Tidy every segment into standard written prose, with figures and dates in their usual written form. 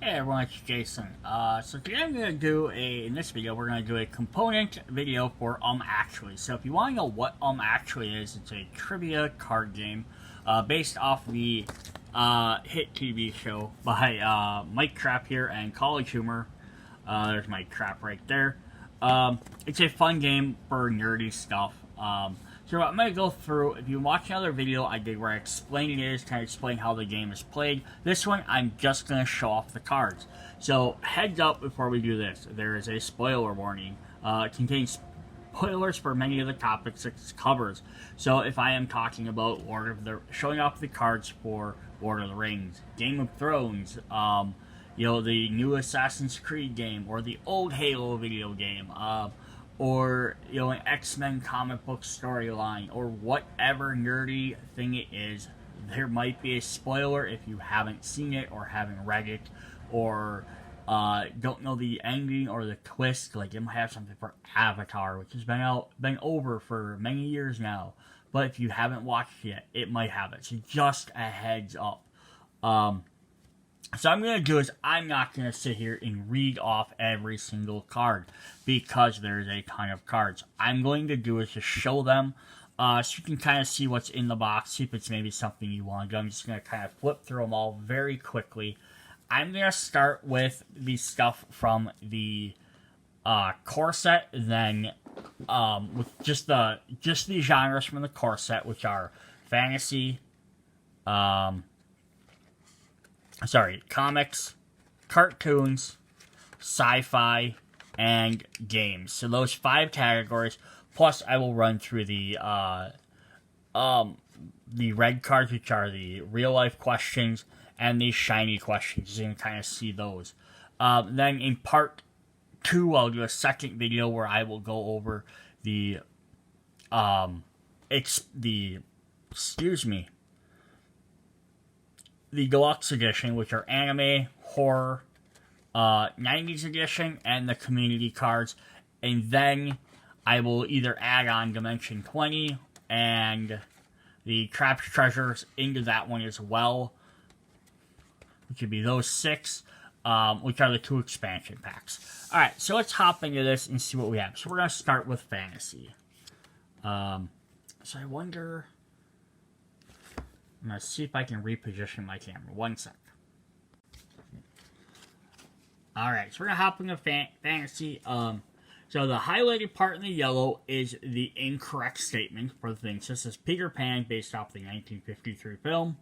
Hey everyone, it's Jason. So today I'm going to in this video, we're going to do a component video for Actually. So if you want to know what Actually is, it's a trivia card game based off the hit TV show by Mike Trapp here and College Humor. There's Mike Trapp right there. It's a fun game for nerdy stuff. So I'm going to go through, if you watch another video I did where I explain it is, kind of explain how the game is played. This one, I'm just going to show off the cards. So, heads up before we do this, there is a spoiler warning. It contains spoilers for many of the topics it covers. So, if I am talking about showing off the cards for Lord of the Rings, Game of Thrones, the new Assassin's Creed game, or the old Halo video game, or an X-Men comic book storyline, or whatever nerdy thing it is, there might be a spoiler if you haven't seen it or haven't read it, or don't know the ending or the twist. Like, it might have something for Avatar, which has been over for many years now, but if you haven't watched it yet, it might have it. So just a heads up. So I'm going to do is I'm not going to sit here and read off every single card because there's a ton of cards. I'm going to do is just show them so you can kind of see what's in the box, see if it's maybe something you want to do. I'm just going to kind of flip through them all very quickly. I'm going to start with the stuff from the core set, then with just the genres from the core set, which are fantasy, comics, cartoons, sci-fi, and games. So those 5 categories. Plus, I will run through the red cards, which are the real-life questions, and the shiny questions. You can kind of see those. Then in part 2, I'll do a second video where I will go over the deluxe edition, which are anime, horror, 90s edition, and the community cards. And then I will either add on Dimension 20 and the Trapped Treasures into that one as well, which would be those 6, which are the 2 expansion packs. Alright, so let's hop into this and see what we have. So we're going to start with fantasy. So I wonder... I'm going to see if I can reposition my camera. One sec. Alright, so we're going to hop into fantasy. So the highlighted part in the yellow is the incorrect statement for the thing. So this is Peter Pan based off the 1953 film.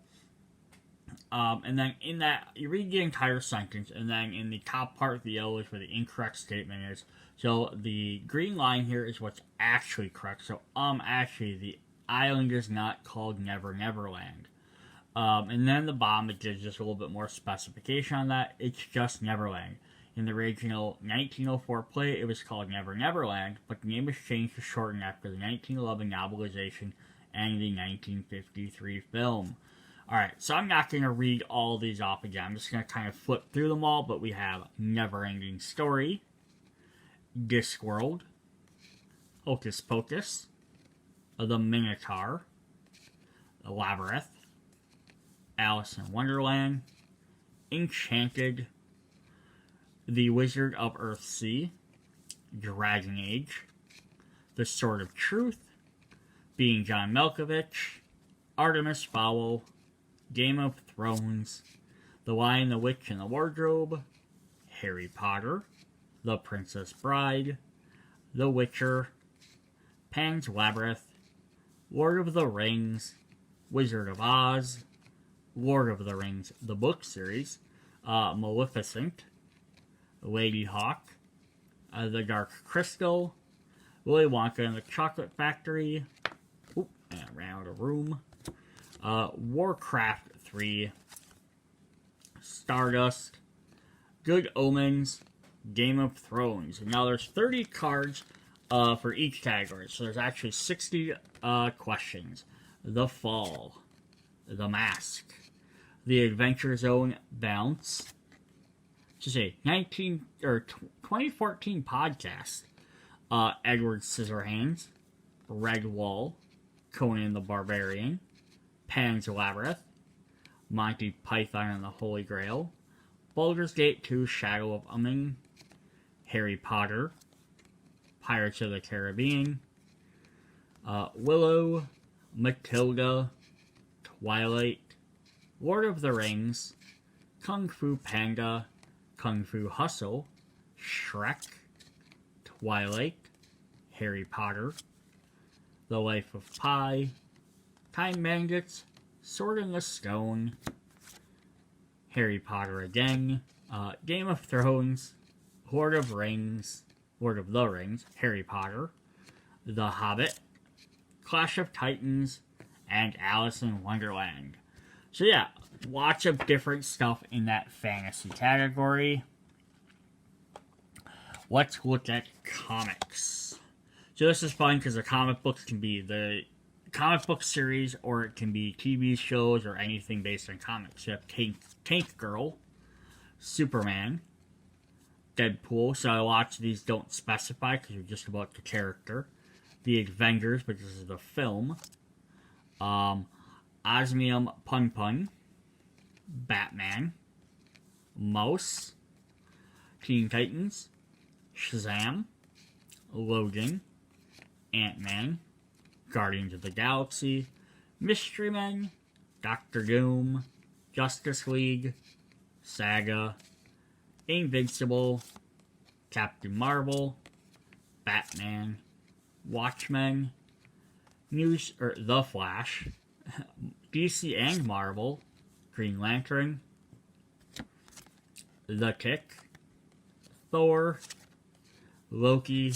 And then in that, you read the entire sentence, and then in the top part of the yellow is where the incorrect statement is. So the green line here is what's actually correct. So, actually, the island is not called Never Neverland. And then the bottom, it gives just a little bit more specification on that. It's just Neverland. In the original 1904 play, it was called Never Neverland, but the name was changed to shorten after the 1911 novelization and the 1953 film. Alright, so I'm not going to read all these off again. I'm just going to kind of flip through them all, but we have Never Ending Story, Discworld, Hocus Pocus, The Minotaur, The Labyrinth, Alice in Wonderland, Enchanted, The Wizard of Earthsea, Dragon Age, The Sword of Truth, Being John Malkovich, Artemis Fowl, Game of Thrones, The Lion, the Witch, and the Wardrobe, Harry Potter, The Princess Bride, The Witcher, Pan's Labyrinth, Lord of the Rings, Wizard of Oz, Lord of the Rings, the book series, Maleficent, Lady Hawk, The Dark Crystal, Willy Wonka and the Chocolate Factory, and I ran out of room, Warcraft 3, Stardust, Good Omens, Game of Thrones. And now there's 30 cards for each category, so there's actually 60 questions. The Fall, The Mask, The Adventure Zone Bounce, just a 2014 podcast, Edward Scissorhands, Redwall, Conan the Barbarian, Pan's Labyrinth, Monty Python and the Holy Grail, Baldur's Gate 2 Shadow of Amn, Harry Potter, Pirates of the Caribbean, Willow, Matilda, Twilight, Lord of the Rings, Kung Fu Panda, Kung Fu Hustle, Shrek, Twilight, Harry Potter, The Life of Pi, Time Bandits, Sword in the Stone, Harry Potter again, Game of Thrones, Lord of the Rings, Harry Potter, The Hobbit, Clash of Titans, and Alice in Wonderland. So yeah, lots of different stuff in that fantasy category. Let's look at comics. So this is fun because the comic books can be the comic book series, or it can be TV shows or anything based on comics. You have Tank Girl, Superman, Deadpool. So lots of these don't specify because you're just about the character. The Avengers, but this is the film. Osmium Pun Pun, Batman, Mouse, Teen Titans, Shazam, Logan, Ant-Man, Guardians of the Galaxy, Mystery Men, Doctor Doom, Justice League, Saga, Invincible, Captain Marvel, Batman, Watchmen, The Flash, DC and Marvel, Green Lantern, The Tick, Thor, Loki,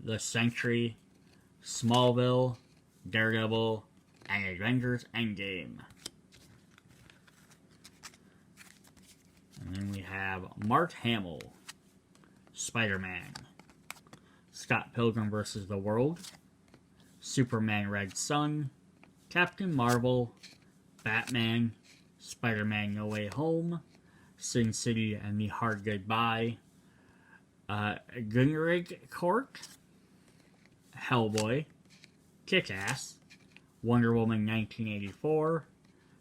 The Sentry, Smallville, Daredevil, and Avengers Endgame. And then we have Mark Hamill, Spider-Man, Scott Pilgrim vs. the World, Superman Red Son, Captain Marvel, Batman, Spider-Man No Way Home, Sin City and the Hard Goodbye, Gunnerig Court, Hellboy, Kick-Ass, Wonder Woman 1984,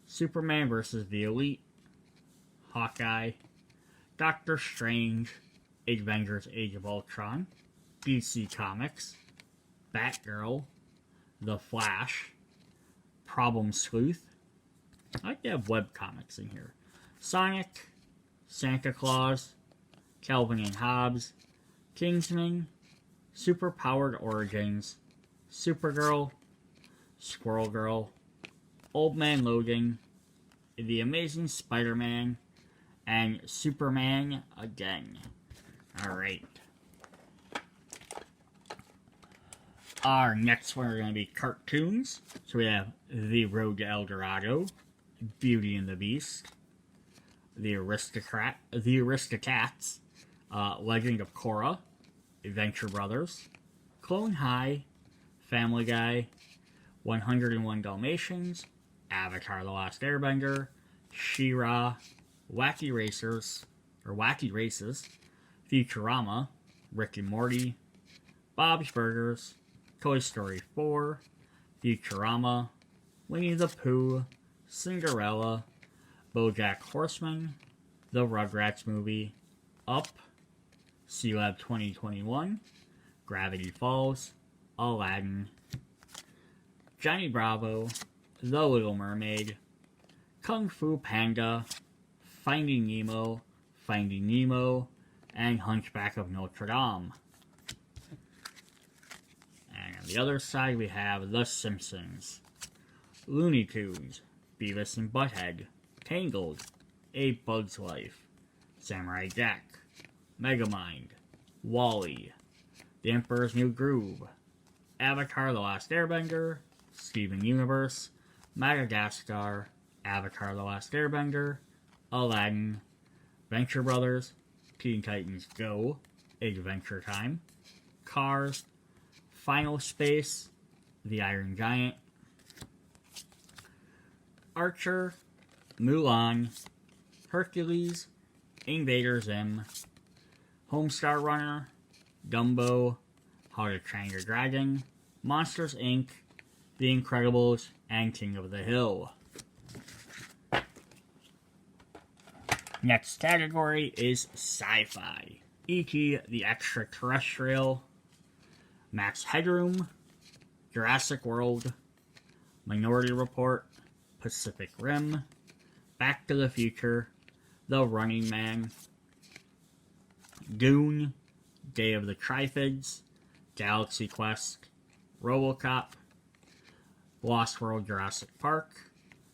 Superman vs. the Elite, Hawkeye, Doctor Strange, Avengers Age of Ultron, DC Comics, Batgirl, The Flash, Problem Sleuth. I like to have webcomics in here. Sonic, Santa Claus, Calvin and Hobbes, Kingsman, Superpowered Origins, Supergirl, Squirrel Girl, Old Man Logan, The Amazing Spider-Man, and Superman again. Alright. Our next one are going to be cartoons. So we have The Road to El Dorado, Beauty and the Beast, The Aristocats, Legend of Korra, Adventure Brothers, Clone High, Family Guy, 101 Dalmatians, Avatar: The Last Airbender, She-Ra, Wacky Races, Futurama, Rick and Morty, Bob's Burgers, Toy Story 4, Futurama, Winnie the Pooh, Cinderella, BoJack Horseman, The Rugrats Movie, Up, C-Lab 2021, Gravity Falls, Aladdin, Johnny Bravo, The Little Mermaid, Kung Fu Panda, Finding Nemo, and Hunchback of Notre Dame. And on the other side we have The Simpsons, Looney Tunes, Beavis and Butthead, Tangled, A Bug's Life, Samurai Jack, Megamind, WALL-E, The Emperor's New Groove, Avatar: The Last Airbender, Steven Universe, Madagascar, Avatar: The Last Airbender, Aladdin, Venture Brothers, Teen Titans Go, Adventure Time, Cars, Final Space, The Iron Giant, Archer, Mulan, Hercules, Invader Zim, Homestar Runner, Dumbo, How to Train Your Dragon, Monsters Inc., The Incredibles, and King of the Hill. Next category is sci-fi. E.T. the Extraterrestrial, Max Headroom, Jurassic World, Minority Report, Pacific Rim, Back to the Future, The Running Man, Dune, Day of the Triffids, Galaxy Quest, RoboCop, Lost World Jurassic Park,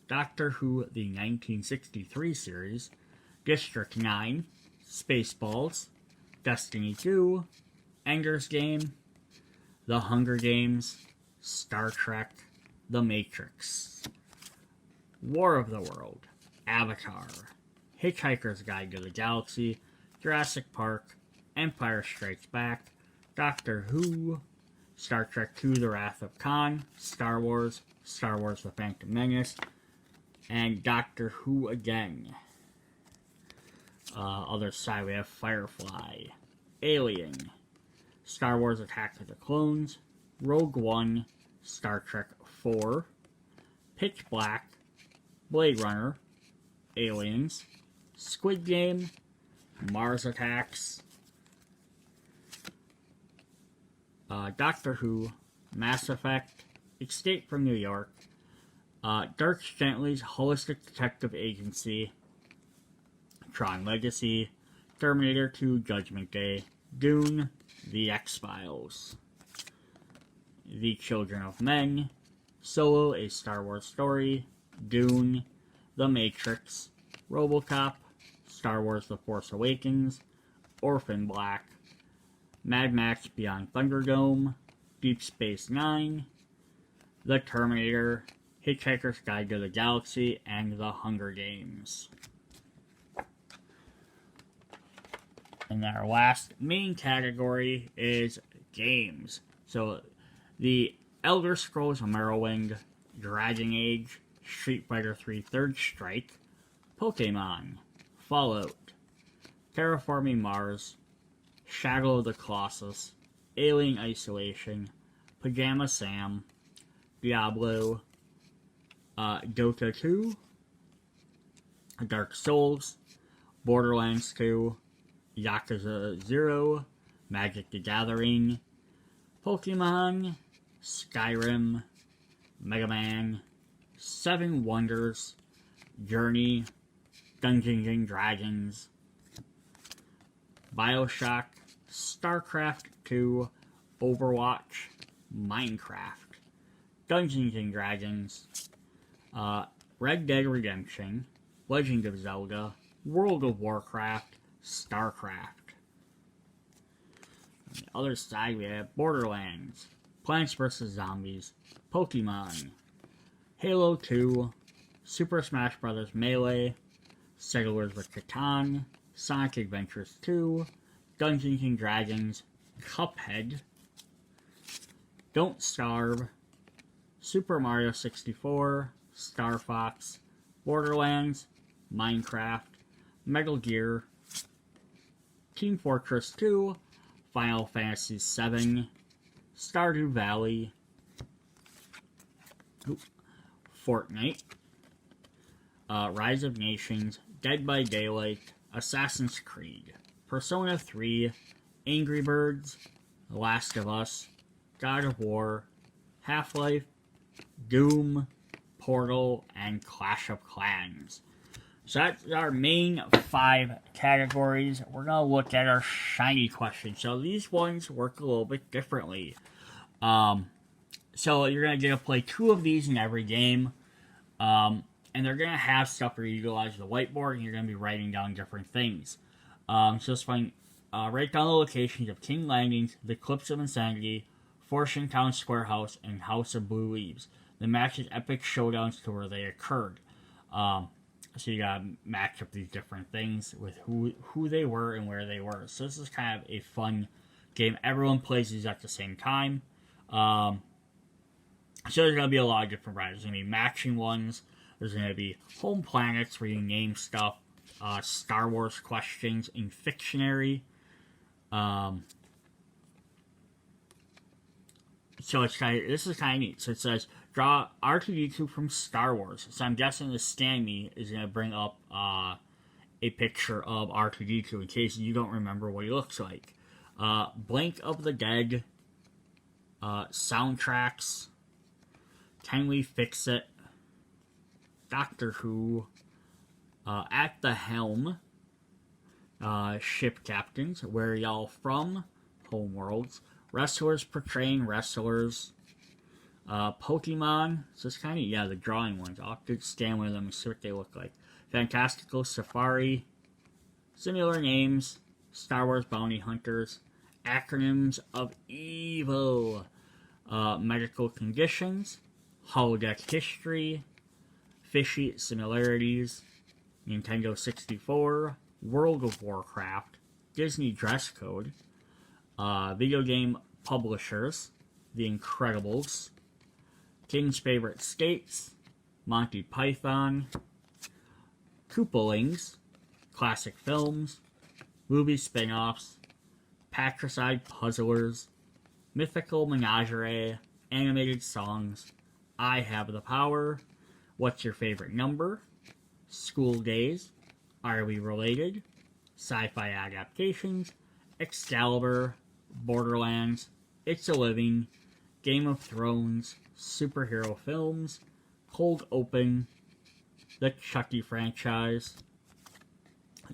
Doctor Who the 1963 series, District 9, Spaceballs, Destiny 2, Ender's Game, The Hunger Games, Star Trek, The Matrix, War of the World, Avatar, Hitchhiker's Guide to the Galaxy, Jurassic Park, Empire Strikes Back, Doctor Who, Star Trek II The Wrath of Khan, Star Wars The Phantom Menace, and Doctor Who again. Other side we have Firefly, Alien, Star Wars Attack of the Clones, Rogue One, Star Trek IV, Pitch Black, Blade Runner, Aliens, Squid Game, Mars Attacks, Doctor Who, Mass Effect, Escape from New York, Dirk Gently's Holistic Detective Agency, Tron Legacy, Terminator 2 Judgment Day, Dune, The X-Files, The Children of Men, Solo, A Star Wars Story, Dune, The Matrix, RoboCop, Star Wars The Force Awakens, Orphan Black, Mad Max Beyond Thunderdome, Deep Space Nine, The Terminator, Hitchhiker's Guide to the Galaxy, and The Hunger Games. And our last main category is games. So, the Elder Scrolls Morrowind, Dragon Age, Street Fighter III Third Strike, Pokemon, Fallout, Terraforming Mars, Shadow of the Colossus, Alien Isolation, Pajama Sam, Diablo, Dota 2, Dark Souls, Borderlands 2, Yakuza 0, Magic the Gathering, Pokemon, Skyrim, Mega Man, Seven Wonders, Journey, Dungeons and Dragons, Bioshock, StarCraft 2, Overwatch, Minecraft, Dungeons and Dragons, Red Dead Redemption, Legend of Zelda, World of Warcraft, StarCraft. On the other side we have Borderlands, Plants vs. Zombies, Pokemon, Halo 2, Super Smash Bros. Melee, Settlers with Catan, Sonic Adventures 2, Dungeons and Dragons, Cuphead, Don't Starve, Super Mario 64, Star Fox, Borderlands, Minecraft, Metal Gear, Team Fortress 2, Final Fantasy VII, Stardew Valley, Fortnite, Rise of Nations, Dead by Daylight, Assassin's Creed, Persona 3, Angry Birds, The Last of Us, God of War, Half-Life, Doom, Portal, and Clash of Clans. So that's our main 5 categories. We're going to look at our shiny questions. So these ones work a little bit differently. So you're going to get to play 2 of these in every game. And they're going to have stuff where you utilize the whiteboard and you're going to be writing down different things. So just write down the locations of King Landings, the Cliffs of Insanity, Fortune Town Square House, and House of Blue Leaves. The matches epic showdowns to where they occurred. So you gotta match up these different things with who they were and where they were. So this is kind of a fun game. Everyone plays these at the same time. So there's gonna be a lot of different rounds. There's gonna be matching ones. There's gonna be home planets where you name stuff. Star Wars questions in Fictionary. So this is kind of neat. So it says, draw R2-D2 from Star Wars. So I'm guessing the Stanley is going to bring up a picture of R2-D2 in case you don't remember what he looks like. Blank of the Dead, soundtracks, Can We Fix It, Doctor Who, At the Helm, Ship Captains, Where Y'all From, Homeworlds, Wrestlers Portraying Wrestlers, Pokemon, so it's kind of, the drawing ones. I'll have to scan one of them and see what they look like. Fantastical Safari, Similar Names, Star Wars Bounty Hunters, Acronyms of Evil, Medical Conditions, Holodeck History, Fishy Similarities, Nintendo 64, World of Warcraft, Disney Dress Code, Video Game Publishers, The Incredibles, King's Favorite Skates, Monty Python, Koopalings, Classic Films, Movie Spin-Offs, Patricide Puzzlers, Mythical Menagerie, Animated Songs, I Have the Power, What's Your Favorite Number, School Days, Are We Related, Sci-Fi Adaptations, Excalibur, Borderlands, It's a Living, Game of Thrones, Superhero Films, Cold Open, The Chucky Franchise,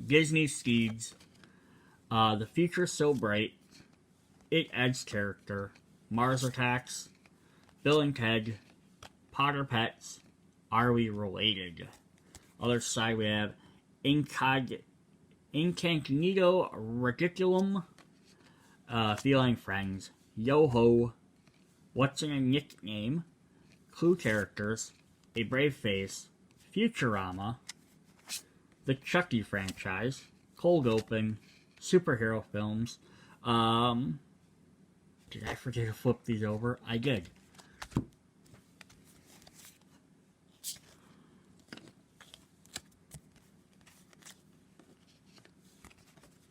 Disney Steeds, The Future So Bright, It Ed's Character, Mars Attacks, Bill and Ted, Potter Pets, Are We Related? Other side we have Incognito Reticulum, Feline Friends, Yo-Ho, What's in a Nickname, Clue Characters, A Brave Face, Futurama, The Chucky Franchise, Cold Open, Superhero Films. Did I forget to flip these over? I did.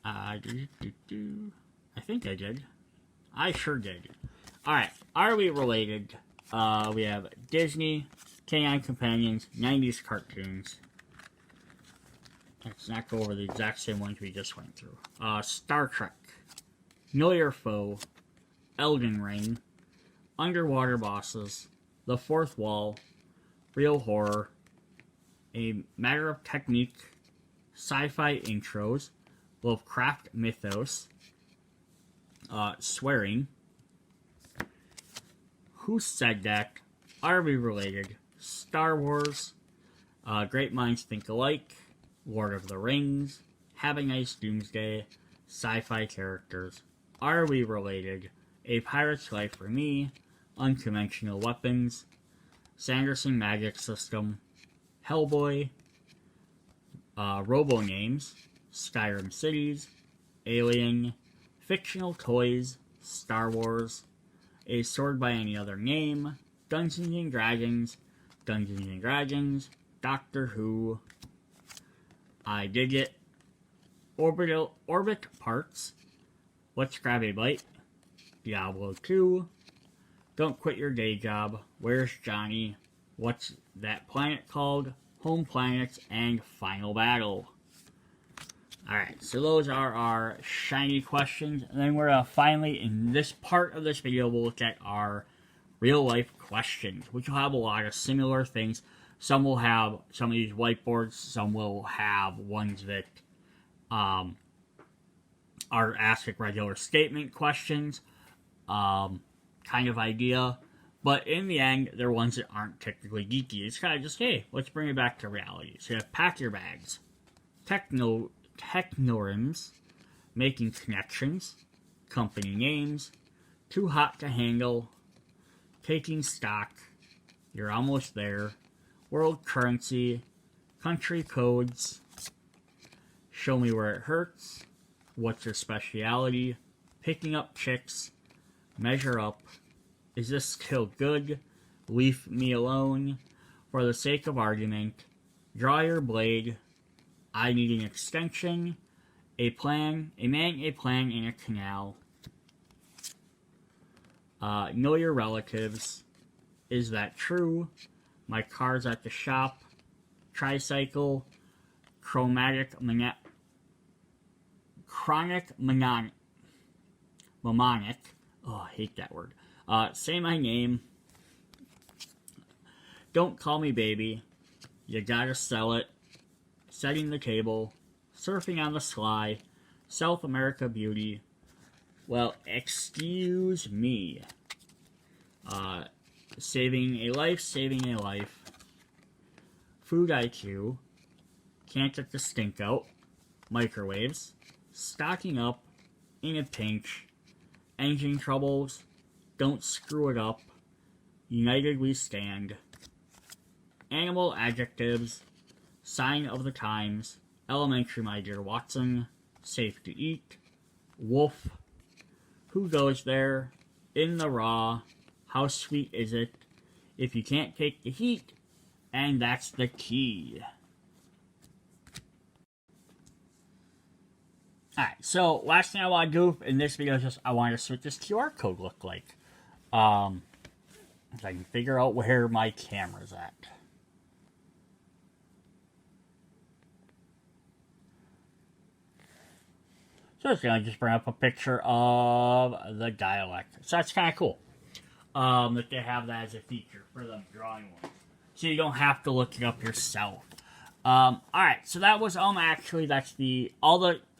I think I did. I sure did. Alright, Are We Related? We have Disney, Canine Companions, 90s cartoons. Let's not go over the exact same ones we just went through. Star Trek, Know Your Foe, Elden Ring, Underwater Bosses, The Fourth Wall, Real Horror, A Matter of Technique, Sci-Fi Intros, Lovecraft Mythos, Swearing, Who Said That, Are We Related, Star Wars, Great Minds Think Alike, Lord of the Rings, Have a Nice Doomsday, Sci-Fi Characters, Are We Related, A Pirate's Life for Me, Unconventional Weapons, Sanderson Magic System, Hellboy, Robo Names, Skyrim Cities, Alien, Fictional Toys, Star Wars, A Sword by Any Other Name, Dungeons and Dragons, Doctor Who, I Dig It, Orbit Parts, Let's Grab a Bite, Diablo 2, Don't Quit Your Day Job, Where's Johnny, What's That Planet Called, Home Planets, and Final Battle. Alright, so those are our shiny questions. And then we're going to finally, in this part of this video, we'll look at our real-life questions, which will have a lot of similar things. Some will have some of these whiteboards. Some will have ones that are asked like regular statement questions, kind of idea. But in the end, they're ones that aren't technically geeky. It's kind of just, hey, let's bring it back to reality. So you have Pack Your Bags, Technorums, Making Connections, Company Names, Too Hot to Handle, Taking Stock, You're Almost There, World Currency, Country Codes, Show Me Where It Hurts, What's Your Speciality, Picking Up Chicks, Measure Up, Is This Still Good, Leave Me Alone, For the Sake of Argument, Draw Your Blade, I Need an Extension, A Man, a Plan in a Canal, Know Your Relatives, Is That True, My Car's at the Shop, Tricycle, chronic mnemonic. Oh, I hate that word. Say my name. Don't call me baby. You gotta sell it. Setting the table. Surfing on the sly. South America beauty. Well, excuse me. Saving a life. Food IQ. Can't get the stink out. Microwaves. Stocking up. In a pinch. Engine troubles. Don't screw it up. United we stand. Animal adjectives. Sign of the times. Elementary, my dear Watson. Safe to eat. Wolf. Who goes there? In the raw. How sweet is it? If you can't take the heat. And that's the key. Alright, so last thing I want to do in this video is just I want to see what this QR code look like. So I can figure out where my camera's at. So it's going to just bring up a picture of the dialect. So that's kind of cool. That they have that as a feature for the drawing ones. So you don't have to look it up yourself. Alright, so that was actually that's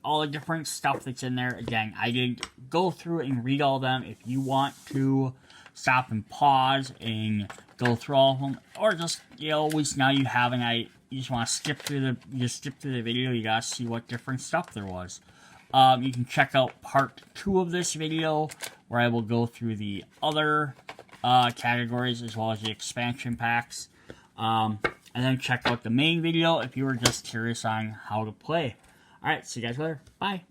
all the different stuff that's in there. Again, I didn't go through and read all of them. If you want to stop and pause and go through all of them, or just at least now you have you just want to skip through the video, you gotta see what different stuff there was. You can check out part 2 of this video where I will go through the other categories as well as the expansion packs. And then check out the main video if you were just curious on how to play. Alright, see you guys later. Bye.